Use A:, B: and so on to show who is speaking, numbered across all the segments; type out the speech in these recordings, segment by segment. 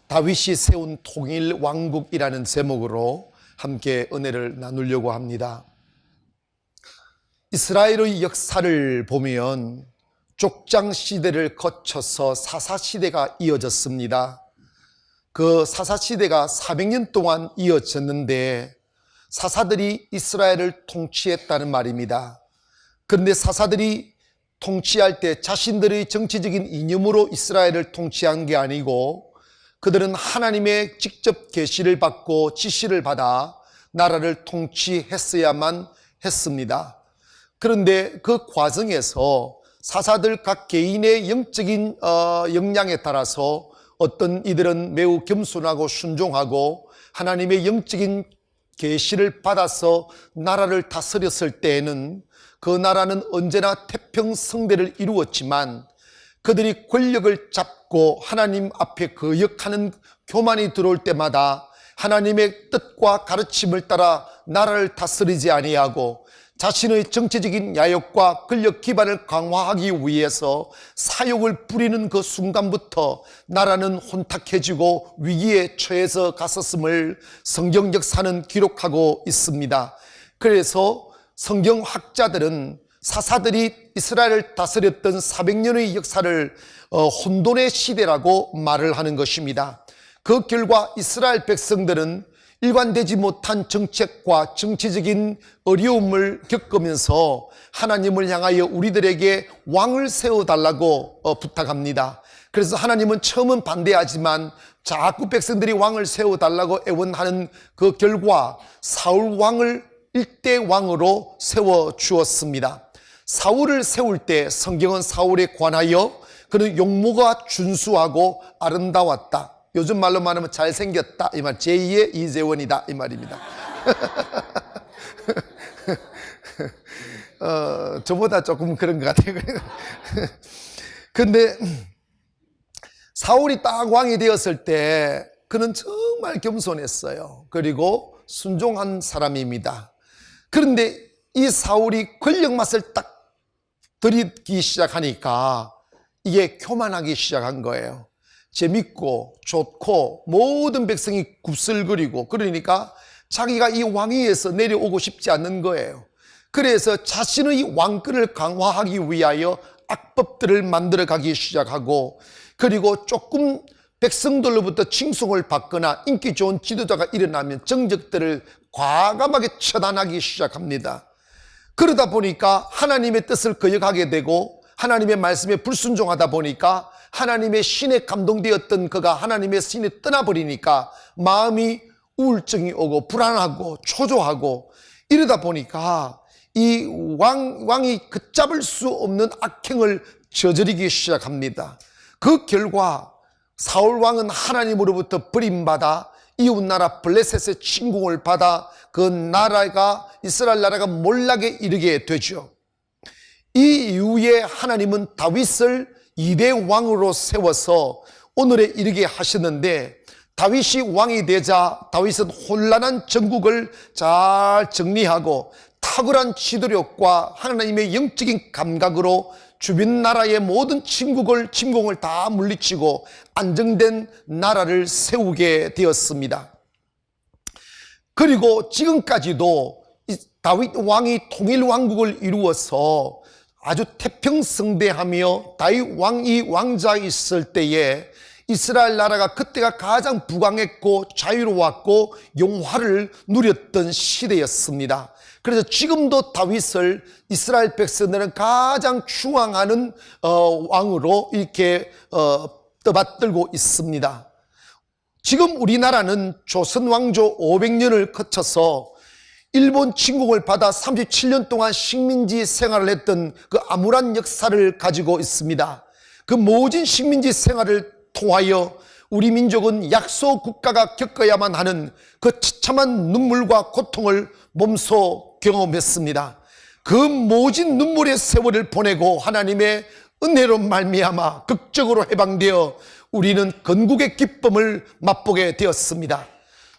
A: 다윗이 세운 통일 왕국이라는 제목으로 함께 은혜를 나누려고 합니다. 이스라엘의 역사를 보면 족장 시대를 거쳐서 사사 시대가 이어졌습니다. 그 사사 시대가 400년 동안 이어졌는데 사사들이 이스라엘을 통치했다는 말입니다. 그런데 사사들이 통치할 때 자신들의 정치적인 이념으로 이스라엘을 통치한 게 아니고 그들은 하나님의 직접 계시를 받고 지시를 받아 나라를 통치했어야만 했습니다. 그런데 그 과정에서 사사들 각 개인의 영적인 역량에 따라서 어떤 이들은 매우 겸손하고 순종하고 하나님의 영적인 계시를 받아서 나라를 다스렸을 때에는 그 나라는 언제나 태평성대를 이루었지만 그들이 권력을 잡고 하나님 앞에 거역하는 교만이 들어올 때마다 하나님의 뜻과 가르침을 따라 나라를 다스리지 아니하고 자신의 정치적인 야욕과 권력 기반을 강화하기 위해서 사욕을 부리는 그 순간부터 나라는 혼탁해지고 위기에 처해서 갔었음을 성경 역사는 기록하고 있습니다. 그래서 성경학자들은 사사들이 이스라엘을 다스렸던 400년의 역사를 혼돈의 시대라고 말을 하는 것입니다. 그 결과 이스라엘 백성들은 일관되지 못한 정책과 정치적인 어려움을 겪으면서 하나님을 향하여 우리들에게 왕을 세워달라고 부탁합니다. 그래서 하나님은 처음은 반대하지만 자꾸 백성들이 왕을 세워달라고 애원하는 그 결과 사울 왕을 일대 왕으로 세워주었습니다. 사울을 세울 때 성경은 사울에 관하여 그는 용모가 준수하고 아름다웠다. 요즘 말로 말하면 잘생겼다 이 말, 제2의 이재원이다 이 말입니다. 저보다 조금 그런 것 같아요. 근데 사울이 딱 왕이 되었을 때 그는 정말 겸손했어요. 그리고 순종한 사람입니다. 그런데 이 사울이 권력 맛을 딱 들이기 시작하니까 이게 교만하기 시작한 거예요. 재밌고 좋고 모든 백성이 굽슬거리고 그러니까 자기가 이 왕위에서 내려오고 싶지 않는 거예요. 그래서 자신의 왕권을 강화하기 위하여 악법들을 만들어가기 시작하고 그리고 조금 백성들로부터 칭송을 받거나 인기 좋은 지도자가 일어나면 정적들을 과감하게 처단하기 시작합니다. 그러다 보니까 하나님의 뜻을 거역하게 되고 하나님의 말씀에 불순종하다 보니까 하나님의 신에 감동되었던 그가 하나님의 신에 떠나버리니까 마음이 우울증이 오고 불안하고 초조하고 이러다 보니까 이 왕이 걷잡을 수 없는 악행을 저지르기 시작합니다. 그 결과 사울 왕은 하나님으로부터 버림받아 이웃나라 블레셋의 침공을 받아 그 나라가 이스라엘 나라가 몰락에 이르게 되죠. 이 이후에 하나님은 다윗을 2대 왕으로 세워서 오늘에 이르게 하셨는데 다윗이 왕이 되자 다윗은 혼란한 전국을 잘 정리하고 탁월한 지도력과 하나님의 영적인 감각으로 주변 나라의 모든 침공을 다 물리치고 안정된 나라를 세우게 되었습니다. 그리고 지금까지도 다윗 왕이 통일 왕국을 이루어서 아주 태평성대하며 다윗 왕이 왕자에 있을 때에 이스라엘 나라가 그때가 가장 부강했고 자유로웠고 영화를 누렸던 시대였습니다. 그래서 지금도 다윗을 이스라엘 백성들은 가장 추앙하는 왕으로 이렇게 떠받들고 있습니다. 지금 우리나라는 조선 왕조 500년을 거쳐서 일본 침공을 받아 37년 동안 식민지 생활을 했던 그 암울한 역사를 가지고 있습니다. 그 모진 식민지 생활을 통하여 우리 민족은 약소 국가가 겪어야만 하는 그 처참한 눈물과 고통을 몸소 경험했습니다. 그 모진 눈물의 세월을 보내고 하나님의 은혜로 말미암아 극적으로 해방되어 우리는 건국의 기쁨을 맛보게 되었습니다.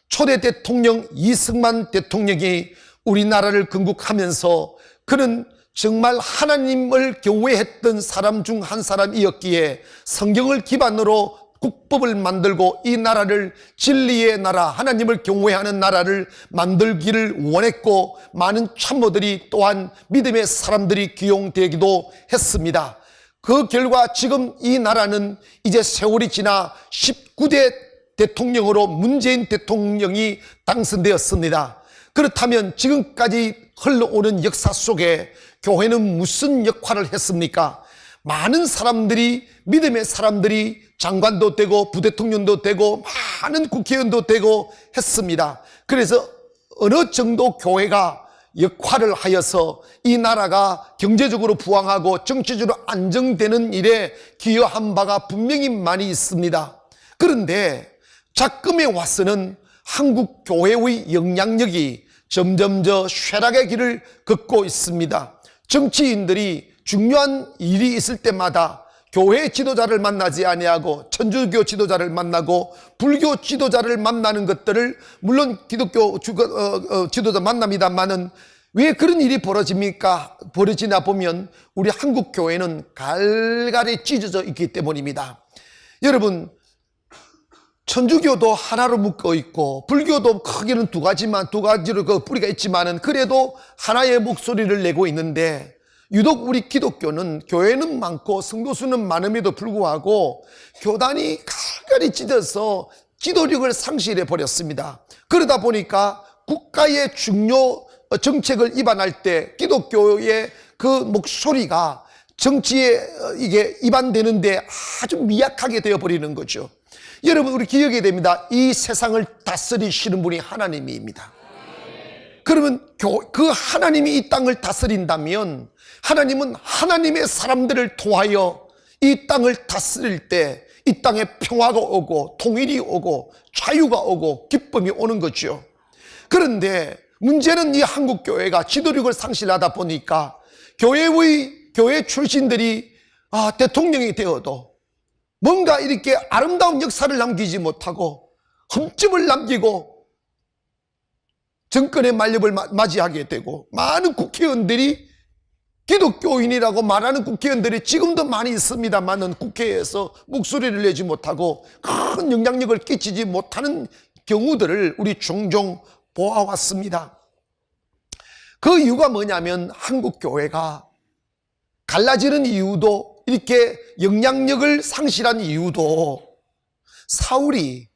A: 초대 대통령 이승만 대통령이 우리나라를 건국하면서 그는 정말 하나님을 경외했던 사람 중 한 사람이었기에 성경을 기반으로 국법을 만들고 이 나라를 진리의 나라, 하나님을 경외하는 나라를 만들기를 원했고, 많은 참모들이 또한 믿음의 사람들이 기용되기도 했습니다. 그 결과 지금 이 나라는 이제 세월이 지나 19대 대통령으로 문재인 대통령이 당선되었습니다. 그렇다면 지금까지 흘러오는 역사 속에 교회는 무슨 역할을 했습니까? 많은 사람들이, 믿음의 사람들이 장관도 되고 부대통령도 되고 많은 국회의원도 되고 했습니다. 그래서 어느 정도 교회가 역할을 하여서 이 나라가 경제적으로 부강하고 정치적으로 안정되는 일에 기여한 바가 분명히 많이 있습니다. 그런데 작금에 와서는 한국 교회의 영향력이 점점 쇠락의 길을 걷고 있습니다. 정치인들이 중요한 일이 있을 때마다 교회 지도자를 만나지 아니하고 천주교 지도자를 만나고 불교 지도자를 만나는 것들을, 물론 기독교 지도자 만납니다만은 왜 그런 일이 벌어지나 보면 우리 한국 교회는 갈갈이 찢어져 있기 때문입니다. 여러분, 천주교도 하나로 묶어 있고 불교도 크게는 두 가지로 그 뿌리가 있지만은 그래도 하나의 목소리를 내고 있는데, 유독 우리 기독교는 교회는 많고 성도수는 많음에도 불구하고 교단이 갈갈이 찢어서 지도력을 상실해 버렸습니다. 그러다 보니까 국가의 중요 정책을 입안할 때 기독교의 그 목소리가 정치에 이게 입안되는데 아주 미약하게 되어버리는 거죠. 여러분, 우리 기억해야 됩니다. 이 세상을 다스리시는 분이 하나님입니다. 그러면 그 하나님이 이 땅을 다스린다면 하나님은 하나님의 사람들을 통하여 이 땅을 다스릴 때 이 땅에 평화가 오고 통일이 오고 자유가 오고 기쁨이 오는 거죠. 그런데 문제는 이 한국교회가 지도력을 상실하다 보니까 교회 출신들이 대통령이 되어도 뭔가 이렇게 아름다운 역사를 남기지 못하고 흠집을 남기고 정권의 만렵을 맞이하게 되고, 많은 국회의원들이 기독교인이라고 말하는 국회의원들이 지금도 많이 있습니다만은 국회에서 목소리를 내지 못하고 큰 영향력을 끼치지 못하는 경우들을 우리 종종 보아왔습니다. 그 이유가 뭐냐면 한국 교회가 갈라지는 이유도, 이렇게 영향력을 상실한 이유도, 사울이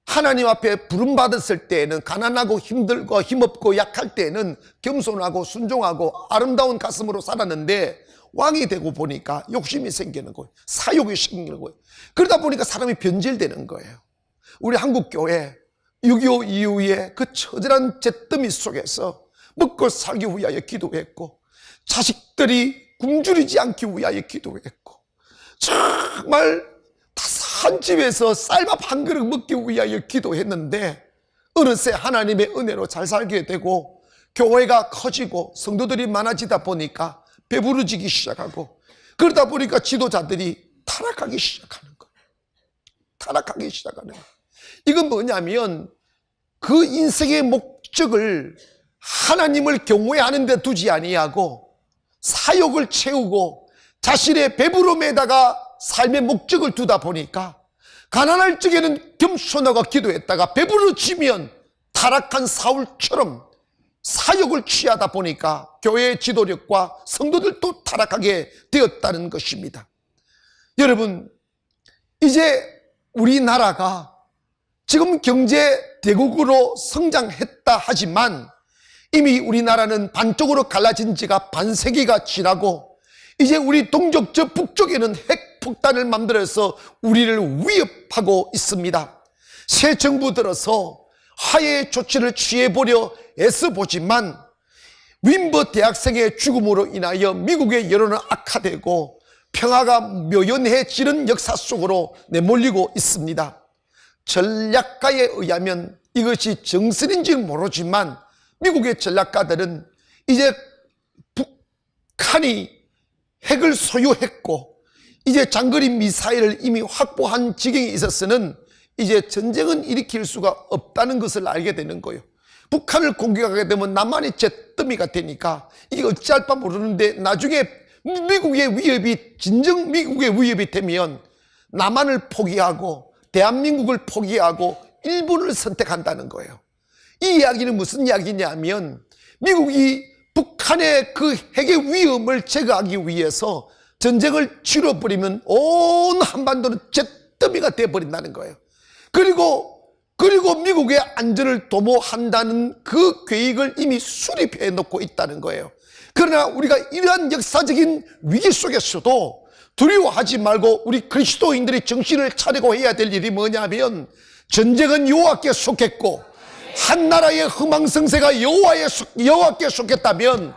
A: 하나님 앞에 부름받았을 때에는 가난하고 힘들고 힘없고 약할 때에는 겸손하고 순종하고 아름다운 가슴으로 살았는데, 왕이 되고 보니까 욕심이 생기는 거예요. 사욕이 생기는 거예요. 그러다 보니까 사람이 변질되는 거예요. 우리 한국교회 6.25 이후에 그 처절한 잿더미 속에서 먹고 살기 위하여 기도했고, 자식들이 굶주리지 않기 위하여 기도했고, 정말 한 집에서 쌀밥 한 그릇 먹기 위하여 기도했는데, 어느새 하나님의 은혜로 잘 살게 되고 교회가 커지고 성도들이 많아지다 보니까 배부르지기 시작하고, 그러다 보니까 지도자들이 타락하기 시작하는 거예요. 타락하기 시작하는 거예요. 이건 뭐냐면 그 인생의 목적을 하나님을 경외하는 데 두지 아니하고 사욕을 채우고 자신의 배부름에다가 삶의 목적을 두다 보니까, 가난할 적에는 겸손하고 기도했다가 배부러지면 타락한 사울처럼 사욕을 취하다 보니까 교회의 지도력과 성도들도 타락하게 되었다는 것입니다. 여러분, 이제 우리나라가 지금 경제 대국으로 성장했다 하지만 이미 우리나라는 반쪽으로 갈라진 지가 반세기가 지나고, 이제 우리 동쪽 저 북쪽에는 핵폭탄을 만들어서 우리를 위협하고 있습니다. 새 정부 들어서 화해의 조치를 취해보려 애써보지만 윈버 대학생의 죽음으로 인하여 미국의 여론은 악화되고 평화가 묘연해지는 역사 속으로 내몰리고 있습니다. 전략가에 의하면 이것이 정설인지는 모르지만 미국의 전략가들은 이제 북한이 핵을 소유했고 이제 장거리 미사일을 이미 확보한 지경에 있어서는 이제 전쟁은 일으킬 수가 없다는 것을 알게 되는 거예요. 북한을 공격하게 되면 남한이 잿더미가 되니까 이게 어찌할 바 모르는데, 나중에 미국의 위협이 진정 미국의 위협이 되면 남한을 포기하고 대한민국을 포기하고 일본을 선택한다는 거예요. 이 이야기는 무슨 이야기냐면 미국이 북한의 그 핵의 위험을 제거하기 위해서 전쟁을 치러버리면 온 한반도는 잿더미가 되어버린다는 거예요. 그리고 미국의 안전을 도모한다는 그 계획을 이미 수립해 놓고 있다는 거예요. 그러나 우리가 이러한 역사적인 위기 속에서도 두려워하지 말고 우리 그리스도인들이 정신을 차리고 해야 될 일이 뭐냐면, 전쟁은 여호와께 속했고 한 나라의 흥망성쇠가 여호와께 속했다면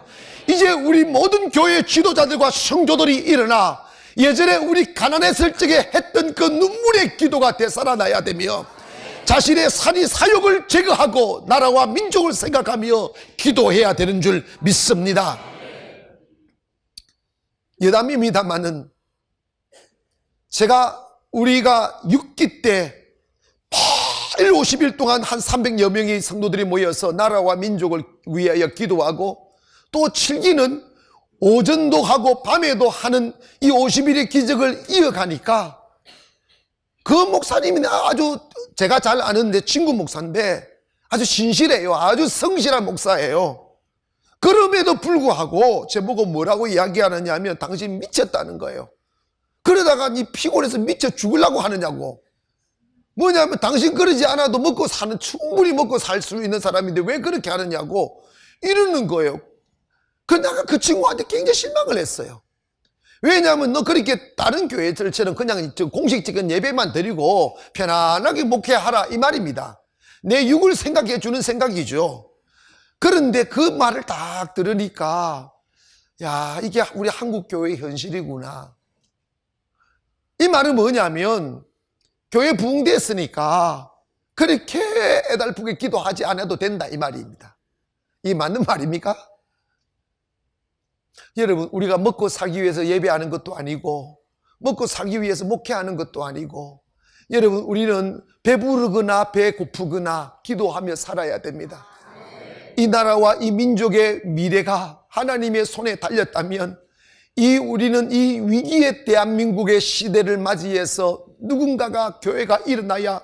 A: 이제 우리 모든 교회 지도자들과 성도들이 일어나 예전에 우리 가난했을 적에 했던 그 눈물의 기도가 되살아나야 되며, 자신의 산이 사욕을 제거하고 나라와 민족을 생각하며 기도해야 되는 줄 믿습니다. 여담입니다마는 우리가 6기 때 8일 50일 동안 한 300여 명의 성도들이 모여서 나라와 민족을 위하여 기도하고, 또 7기는 오전도 하고 밤에도 하는 이 50일의 기적을 이어가니까 그 목사님이 아주 제가 잘 아는 내 친구 목사인데 아주 신실해요. 아주 성실한 목사예요. 그럼에도 불구하고 제보고 뭐라고 이야기하느냐 하면, 당신 미쳤다는 거예요. 그러다가 니 피곤해서 미쳐 죽으려고 하느냐고. 뭐냐면 당신 그러지 않아도 충분히 먹고 살 수 있는 사람인데 왜 그렇게 하느냐고 이러는 거예요. 내가 그 친구한테 굉장히 실망을 했어요. 왜냐하면 너 그렇게 다른 교회들처럼 그냥 공식적인 예배만 드리고 편안하게 목회하라 이 말입니다. 내 육을 생각해 주는 생각이죠. 그런데 그 말을 딱 들으니까, 야, 이게 우리 한국 교회의 현실이구나. 이 말은 뭐냐면, 교회 부흥됐으니까 그렇게 애달프게 기도하지 않아도 된다 이 말입니다. 이 맞는 말입니까? 여러분, 우리가 먹고 살기 위해서 예배하는 것도 아니고 먹고 살기 위해서 목회하는 것도 아니고, 여러분, 우리는 배부르거나 배고프거나 기도하며 살아야 됩니다. 이 나라와 이 민족의 미래가 하나님의 손에 달렸다면 우리는 이 위기의 대한민국의 시대를 맞이해서 누군가가 교회가 일어나야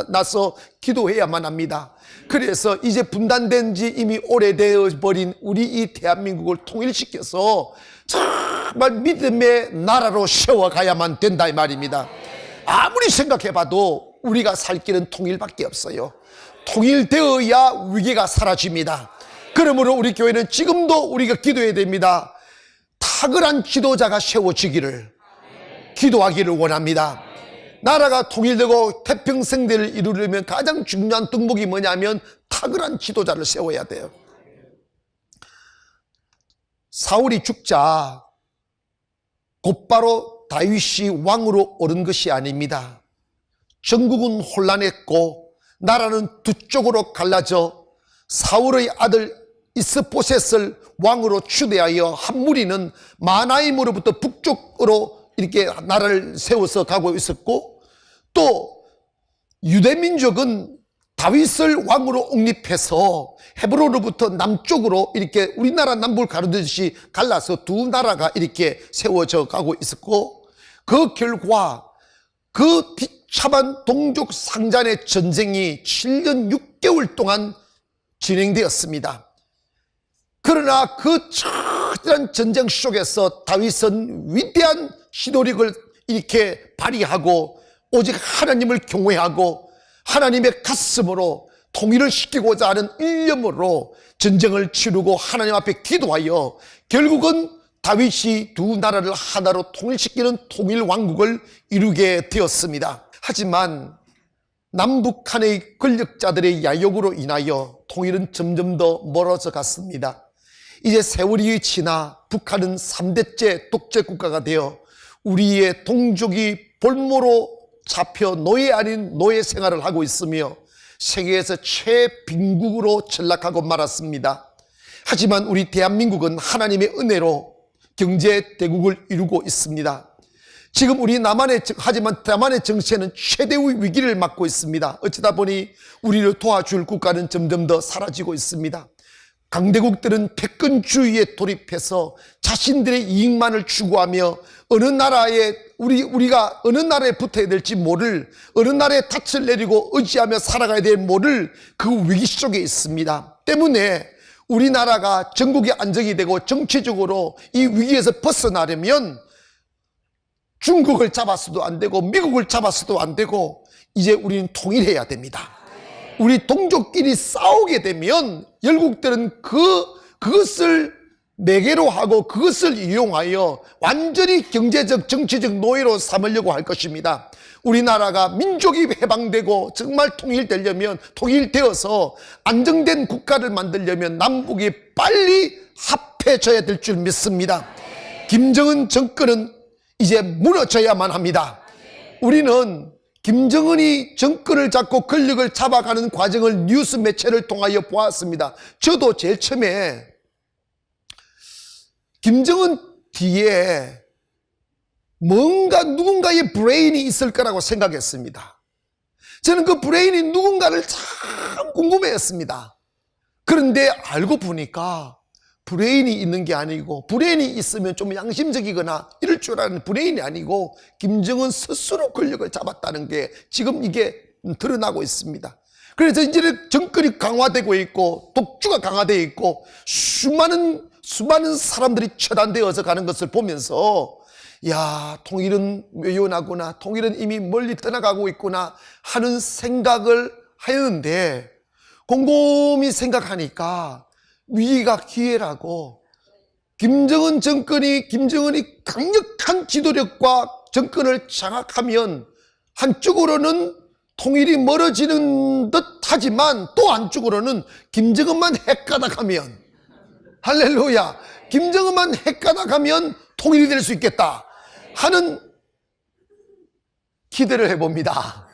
A: 나서 기도해야만 합니다. 그래서 이제 분단된 지 이미 오래되어 버린 우리 이 대한민국을 통일시켜서 정말 믿음의 나라로 세워가야만 된다 이 말입니다. 아무리 생각해봐도 우리가 살 길은 통일밖에 없어요. 통일되어야 위기가 사라집니다. 그러므로 우리 교회는 지금도 우리가 기도해야 됩니다. 탁월한 지도자가 세워지기를 기도하기를 원합니다. 나라가 통일되고 태평성대를 이루려면 가장 중요한 덕목이 뭐냐면 탁월한 지도자를 세워야 돼요. 사울이 죽자 곧바로 다윗이 왕으로 오른 것이 아닙니다. 전국은 혼란했고 나라는 두 쪽으로 갈라져 사울의 아들 이스보셋을 왕으로 추대하여 한 무리는 마나임으로부터 북쪽으로 이렇게 나라를 세워서 가고 있었고, 또 유대민족은 다윗을 왕으로 옹립해서 헤브론으로부터 남쪽으로 이렇게 우리나라 남북을 가르듯이 갈라서 두 나라가 이렇게 세워져 가고 있었고, 그 결과 그 비참한 동족 상잔의 전쟁이 7년 6개월 동안 진행되었습니다. 그러나 그 처절한 전쟁 속에서 다윗은 위대한 시도력을 이렇게 발휘하고 오직 하나님을 경외하고 하나님의 가슴으로 통일을 시키고자 하는 일념으로 전쟁을 치르고 하나님 앞에 기도하여 결국은 다윗이 두 나라를 하나로 통일시키는 통일왕국을 이루게 되었습니다. 하지만 남북한의 권력자들의 야욕으로 인하여 통일은 점점 더 멀어져 갔습니다. 이제 세월이 지나 북한은 3대째 독재 국가가 되어 우리의 동족이 볼모로 잡혀 노예 아닌 노예 생활을 하고 있으며 세계에서 최빈국으로 전락하고 말았습니다. 하지만 우리 대한민국은 하나님의 은혜로 경제 대국을 이루고 있습니다. 지금 우리 하지만 남한의 정치에는 최대의 위기를 맞고 있습니다. 어쩌다 보니 우리를 도와줄 국가는 점점 더 사라지고 있습니다. 강대국들은 패권주의에 돌입해서 자신들의 이익만을 추구하며 어느 나라에 우리가 어느 나라에 붙어야 될지 모를, 어느 나라에 닻을 내리고 의지하며 살아가야 될 모를 그 위기 속에 있습니다. 때문에 우리나라가 전국이 안정이 되고 정치적으로 이 위기에서 벗어나려면 중국을 잡았어도 안 되고 미국을 잡았어도 안 되고 이제 우리는 통일해야 됩니다. 우리 동족끼리 싸우게 되면 열국들은 그것을 매개로 하고 그것을 이용하여 완전히 경제적 정치적 노예로 삼으려고 할 것입니다. 우리나라가 민족이 해방되고 정말 통일되어서 안정된 국가를 만들려면 남북이 빨리 합해져야 될 줄 믿습니다. 김정은 정권은 이제 무너져야만 합니다. 우리는 김정은이 정권을 잡고 권력을 잡아가는 과정을 뉴스 매체를 통하여 보았습니다. 저도 제일 처음에 김정은 뒤에 뭔가 누군가의 브레인이 있을 거라고 생각했습니다. 저는 그 브레인이 누군가를 참 궁금해했습니다. 그런데 알고 보니까 브레인이 있는 게 아니고, 브레인이 있으면 좀 양심적이거나 이럴 줄 아는 브레인이 아니고 김정은 스스로 권력을 잡았다는 게 지금 이게 드러나고 있습니다. 그래서 이제 정권이 강화되고 있고 독주가 강화되어 있고 수많은 사람들이 처단되어서 가는 것을 보면서 야, 통일은 묘연하구나, 통일은 이미 멀리 떠나가고 있구나 하는 생각을 하였는데, 곰곰이 생각하니까 위기가 기회라고, 김정은이 강력한 지도력과 정권을 장악하면 한쪽으로는 통일이 멀어지는 듯 하지만 또 한쪽으로는 김정은만 핵가닥하면, 할렐루야, 김정은만 핵가닥하면 통일이 될 수 있겠다 하는 기대를 해봅니다.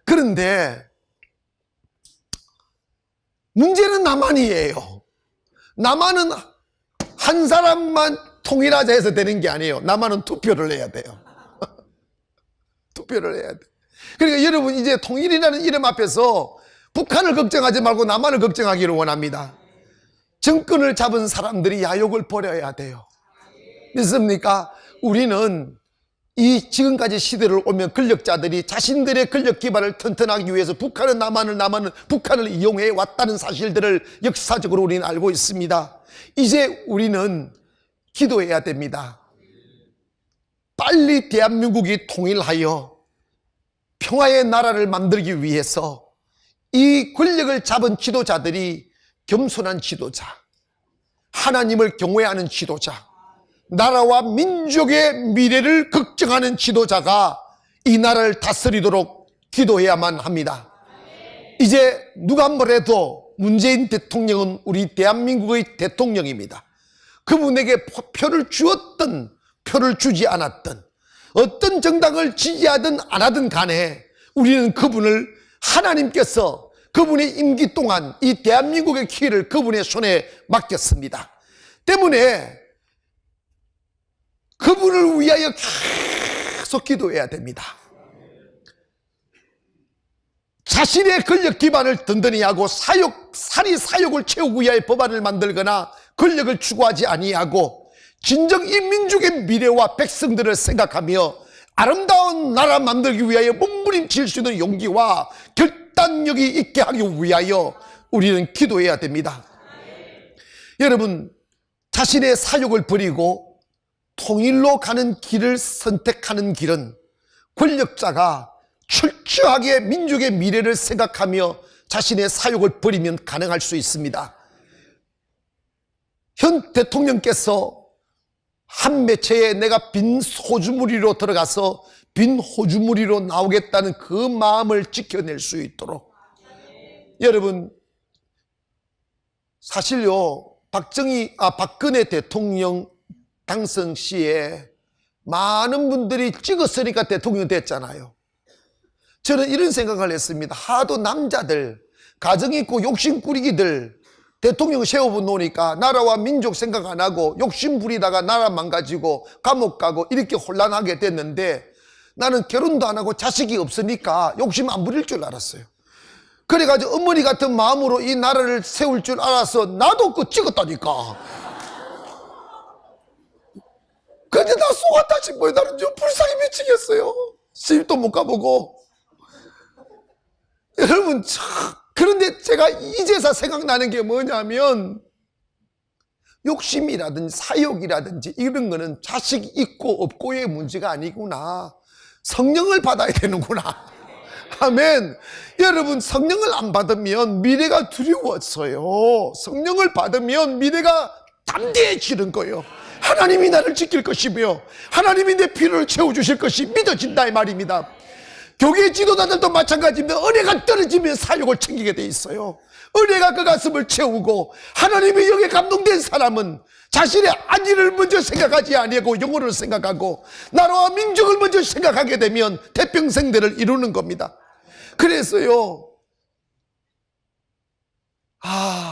A: 그런데 문제는 남한이에요. 남한은 한 사람만 통일하자 해서 되는 게 아니에요. 남한은 투표를 해야 돼요. 투표를 해야 돼. 그러니까 여러분, 이제 통일이라는 이름 앞에서 북한을 걱정하지 말고 남한을 걱정하기를 원합니다. 정권을 잡은 사람들이 야욕을 버려야 돼요. 믿습니까? 우리는 이 지금까지 시대를 오면 권력자들이 자신들의 권력 기반을 튼튼하기 위해서 북한은 남한은 북한을 이용해 왔다는 사실들을 역사적으로 우리는 알고 있습니다. 이제 우리는 기도해야 됩니다. 빨리 대한민국이 통일하여 평화의 나라를 만들기 위해서 이 권력을 잡은 지도자들이 겸손한 지도자, 하나님을 경외하는 지도자, 나라와 민족의 미래를 걱정하는 지도자가 이 나라를 다스리도록 기도해야만 합니다. 이제 누가 뭐래도 문재인 대통령은 우리 대한민국의 대통령입니다. 그분에게 표를 주었든 표를 주지 않았든 어떤 정당을 지지하든 안 하든 간에 우리는 그분을, 하나님께서 그분의 임기 동안 이 대한민국의 기회를 그분의 손에 맡겼습니다. 때문에 그분을 위하여 계속 기도해야 됩니다. 자신의 권력 기반을 든든히 하고 사욕을 채우기 위하여 법안을 만들거나 권력을 추구하지 아니하고 진정 이 민족의 미래와 백성들을 생각하며 아름다운 나라 만들기 위하여 몸부림칠 수 있는 용기와 결단력이 있게 하기 위하여 우리는 기도해야 됩니다. 여러분, 자신의 사욕을 버리고 통일로 가는 길을 선택하는 길은 권력자가 철저하게 민족의 미래를 생각하며 자신의 사욕을 버리면 가능할 수 있습니다. 현 대통령께서 한 매체에 내가 빈 호주머니로 들어가서 빈 호주머니로 나오겠다는 그 마음을 지켜낼 수 있도록, 여러분, 사실요, 박근혜 대통령 당선 시에 많은 분들이 찍었으니까 대통령 됐잖아요. 저는 이런 생각을 했습니다. 하도 남자들, 가정 있고 욕심꾸리기들 대통령 세워놓으니까 나라와 민족 생각 안 하고 욕심 부리다가 나라 망가지고 감옥 가고 이렇게 혼란하게 됐는데, 나는 결혼도 안 하고 자식이 없으니까 욕심 안 부릴 줄 알았어요. 그래가지고 어머니 같은 마음으로 이 나라를 세울 줄 알아서 나도 그 찍었다니까. 근데 나 속았다 싶어요. 나는 좀 불쌍히 미치겠어요. 시집도 못 가보고. 여러분, 그런데 제가 이제서 생각나는 게 뭐냐면, 욕심이라든지 사욕이라든지 이런 거는 자식 있고 없고의 문제가 아니구나. 성령을 받아야 되는구나. 아멘. 여러분, 성령을 안 받으면 미래가 두려웠어요. 성령을 받으면 미래가 담대해지는 거예요. 하나님이 나를 지킬 것이며 하나님이 내 필요를 채워주실 것이 믿어진다 이 말입니다. 교계 지도자들도 마찬가지입니다. 은혜가 떨어지면 사욕을 챙기게 돼 있어요. 은혜가 그 가슴을 채우고 하나님의 영에 감동된 사람은 자신의 안위를 먼저 생각하지 아니하고 영혼을 생각하고 나라와 민족을 먼저 생각하게 되면 태평생대를 이루는 겁니다. 그래서요,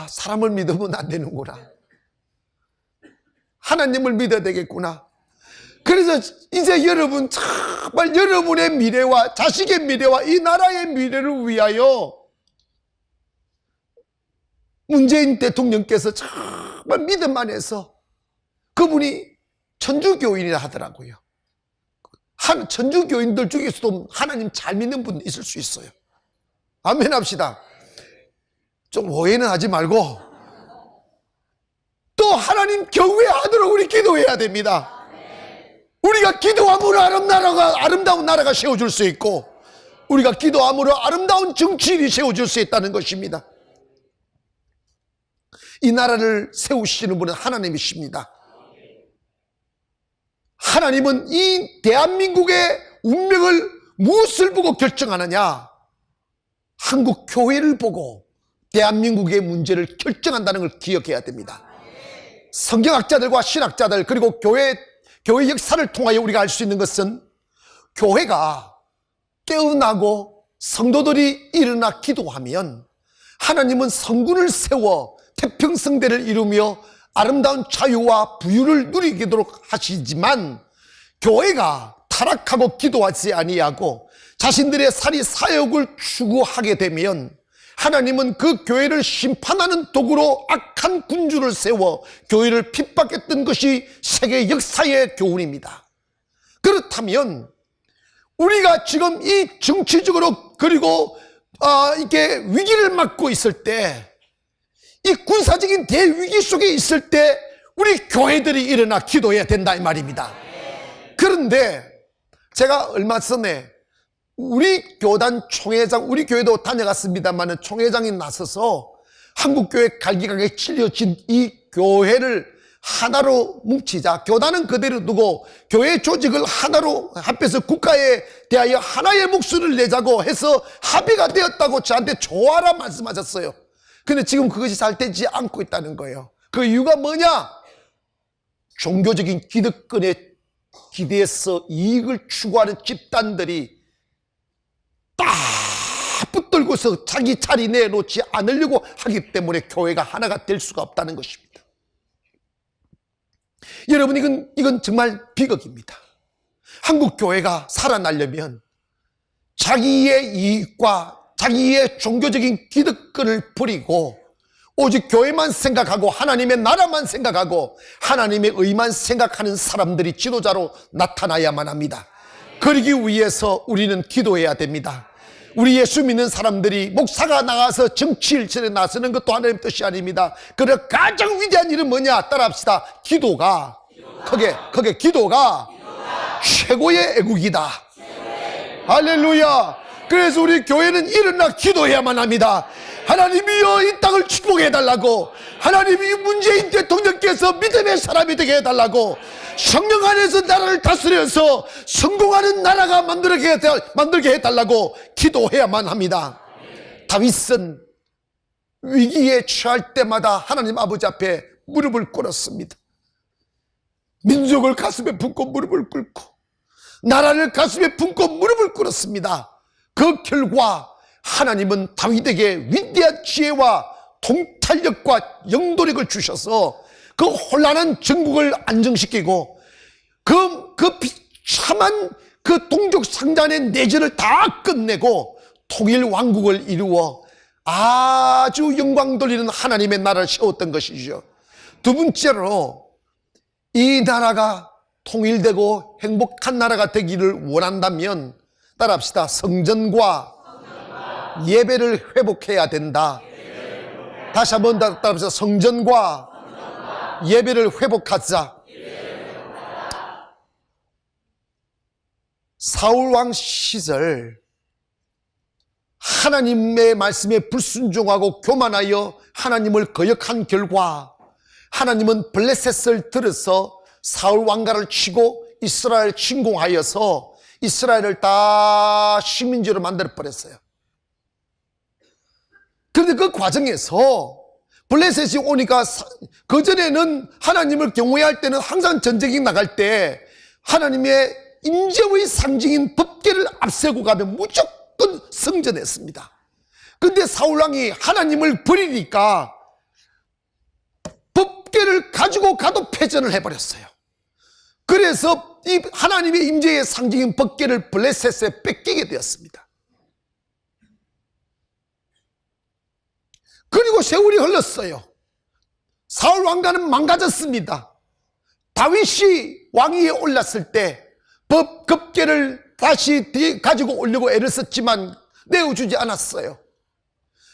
A: 사람을 믿으면 안 되는구나. 하나님을 믿어야 되겠구나. 그래서 이제 여러분 정말 여러분의 미래와 자식의 미래와 이 나라의 미래를 위하여 문재인 대통령께서 정말 믿음 안에서, 그분이 천주교인이라 하더라고요. 천주교인들 중에서도 하나님 잘 믿는 분 있을 수 있어요. 아멘 합시다. 좀 오해는 하지 말고 또 하나님 경외하도록 우리 기도해야 됩니다. 우리가 기도함으로 아름다운 나라가 세워질 수 있고, 우리가 기도함으로 아름다운 정치인이 세워질 수 있다는 것입니다. 이 나라를 세우시는 분은 하나님이십니다. 하나님은 이 대한민국의 운명을 무엇을 보고 결정하느냐? 한국 교회를 보고 대한민국의 문제를 결정한다는 걸 기억해야 됩니다. 성경학자들과 신학자들 그리고 교회 역사를 통하여 우리가 알 수 있는 것은, 교회가 깨어나고 성도들이 일어나 기도하면 하나님은 성군을 세워 태평성대를 이루며 아름다운 자유와 부유를 누리도록 하시지만, 교회가 타락하고 기도하지 아니하고 자신들의 살이 사욕을 추구하게 되면 하나님은 그 교회를 심판하는 도구로 악한 군주를 세워 교회를 핍박했던 것이 세계 역사의 교훈입니다. 그렇다면 우리가 지금 이 정치적으로 그리고 이렇게 위기를 맞고 있을 때, 이 군사적인 대위기 속에 있을 때 우리 교회들이 일어나 기도해야 된다 이 말입니다. 그런데 제가 얼마 전에 우리 교단 총회장, 우리 교회도 다녀갔습니다만 총회장이 나서서 한국교회 갈기각에 찔려진 이 교회를 하나로 뭉치자, 교단은 그대로 두고 교회 조직을 하나로 합해서 국가에 대하여 하나의 목소리를 내자고 해서 합의가 되었다고 저한테 좋아라 말씀하셨어요. 근데 지금 그것이 잘 되지 않고 있다는 거예요. 그 이유가 뭐냐? 종교적인 기득권에 기대서 이익을 추구하는 집단들이 딱 붙들고서 자기 자리 내놓지 않으려고 하기 때문에 교회가 하나가 될 수가 없다는 것입니다. 여러분, 이건 정말 비극입니다. 한국 교회가 살아나려면 자기의 이익과 자기의 종교적인 기득권을 버리고 오직 교회만 생각하고 하나님의 나라만 생각하고 하나님의 의만 생각하는 사람들이 지도자로 나타나야만 합니다. 그러기 위해서 우리는 기도해야 됩니다. 우리 예수 믿는 사람들이 목사가 나가서 정치일선에 나서는 것도 하나님 뜻이 아닙니다. 그러나 가장 위대한 일은 뭐냐? 따라합시다. 기도가 최고의 애국이다. 할렐루야. 그래서 우리 교회는 일어나 기도해야만 합니다. 하나님이여 이 땅을 축복해달라고, 하나님이 문재인 대통령께서 믿음의 사람이 되게 해달라고, 성령 안에서 나라를 다스려서 성공하는 나라가 만들게 해달라고 기도해야만 합니다. 다윗은 위기에 처할 때마다 하나님 아버지 앞에 무릎을 꿇었습니다. 민족을 가슴에 품고 무릎을 꿇고 나라를 가슴에 품고 무릎을 꿇었습니다. 그 결과 하나님은 다윗에게 위대한 지혜와 통찰력과 영도력을 주셔서 그 혼란한 전국을 안정시키고 그 비참한 그 동족 상잔의 내전을 다 끝내고 통일 왕국을 이루어 아주 영광 돌리는 하나님의 나라를 세웠던 것이죠. 두 번째로 이 나라가 통일되고 행복한 나라가 되기를 원한다면 따라합시다. 성전과 예배를 회복해야 된다. 다시 한번 따라합시다. 성전과 예배를 회복하자. 사울왕 시절 하나님의 말씀에 불순종하고 교만하여 하나님을 거역한 결과 하나님은 블레셋을 들어서 사울 왕가를 치고 이스라엘 침공하여서 이스라엘을 다 식민지로 만들어 버렸어요. 그런데 그 과정에서 블레셋이 오니까 그전에는 하나님을 경외할 때는 항상 전쟁이 나갈 때 하나님의 임재의 상징인 법궤를 앞세우고 가면 무조건 승전했습니다. 그런데 사울왕이 하나님을 버리니까 법궤를 가지고 가도 패전을 해버렸어요. 그래서 이 하나님의 임재의 상징인 법궤를 블레셋에 뺏기게 되었습니다. 그리고 세월이 흘렀어요. 사울 왕가는 망가졌습니다. 다윗이 왕위에 올랐을 때 법궤를 다시 가지고 오려고 애를 썼지만 내어주지 않았어요.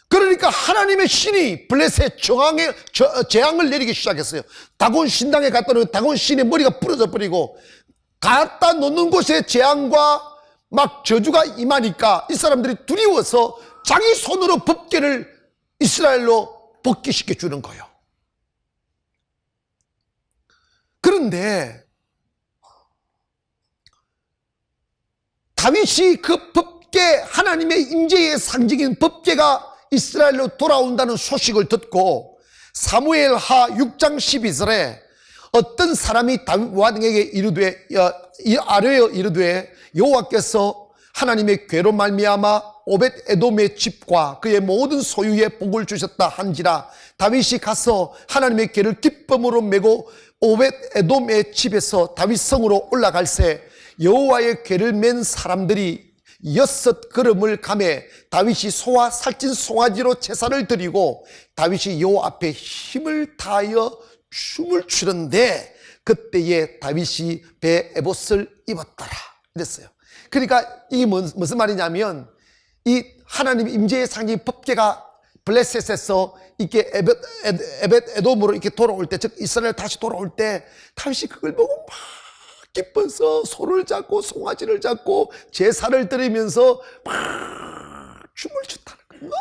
A: 그러니까 하나님의 신이 블레셋 재앙을 내리기 시작했어요. 다곤 신당에 갔다 오면 다곤 신의 머리가 부러져 버리고 갖다 놓는 곳에 재앙과 막 저주가 임하니까 이 사람들이 두려워서 자기 손으로 법궤를 이스라엘로 복귀시켜 주는 거예요. 그런데 다윗이 그 법궤, 하나님의 임재의 상징인 법궤가 이스라엘로 돌아온다는 소식을 듣고 사무엘하 6장 12절에 어떤 사람이 다윗 왕에게 이르되 아뢰어 이르되 여호와께서 하나님의 궤로 말미암아 오벳 에돔의 집과 그의 모든 소유에 복을 주셨다 한지라 다윗이 가서 하나님의 궤를 기쁨으로 메고 오벳 에돔의 집에서 다윗 성으로 올라갈새 여호와의 궤를 맨 사람들이 6 걸음을 가매 다윗이 소와 살찐 송아지로 제사를 드리고 다윗이 여호와 앞에 힘을 다하여 춤을 추는데 그때에 다윗이 배에 에봇을 입었더라 이랬어요. 그러니까 이게 무슨 말이냐면 이 하나님 임재의 상징 법궤가 블레셋에서 이렇게 에벳 에돔으로 이렇게 돌아올 때, 즉 이스라엘 다시 돌아올 때 다윗이 그걸 보고 막 기뻐서 소를 잡고 송아지를 잡고 제사를 드리면서 막 춤을 췄다는 거예요.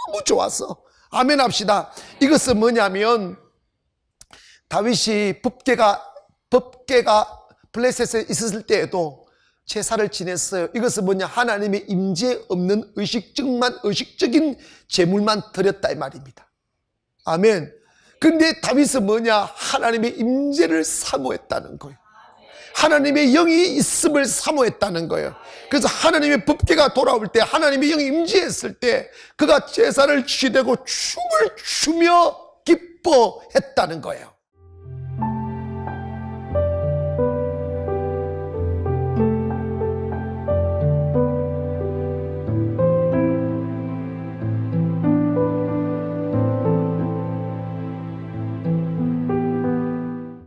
A: 너무 좋았어. 아멘 합시다. 이것은 뭐냐면 다윗이 법궤가 블레셋에 있었을 때에도 제사를 지냈어요. 이것은 뭐냐? 하나님의 임재 없는 의식적인 제물만 드렸다 이 말입니다. 아멘. 근데 다윗은 뭐냐? 하나님의 임재를 사모했다는 거예요. 하나님의 영이 있음을 사모했다는 거예요. 그래서 하나님의 법궤가 돌아올 때, 하나님의 영이 임재했을 때 그가 제사를 지내고 춤을 추며 기뻐했다는 거예요.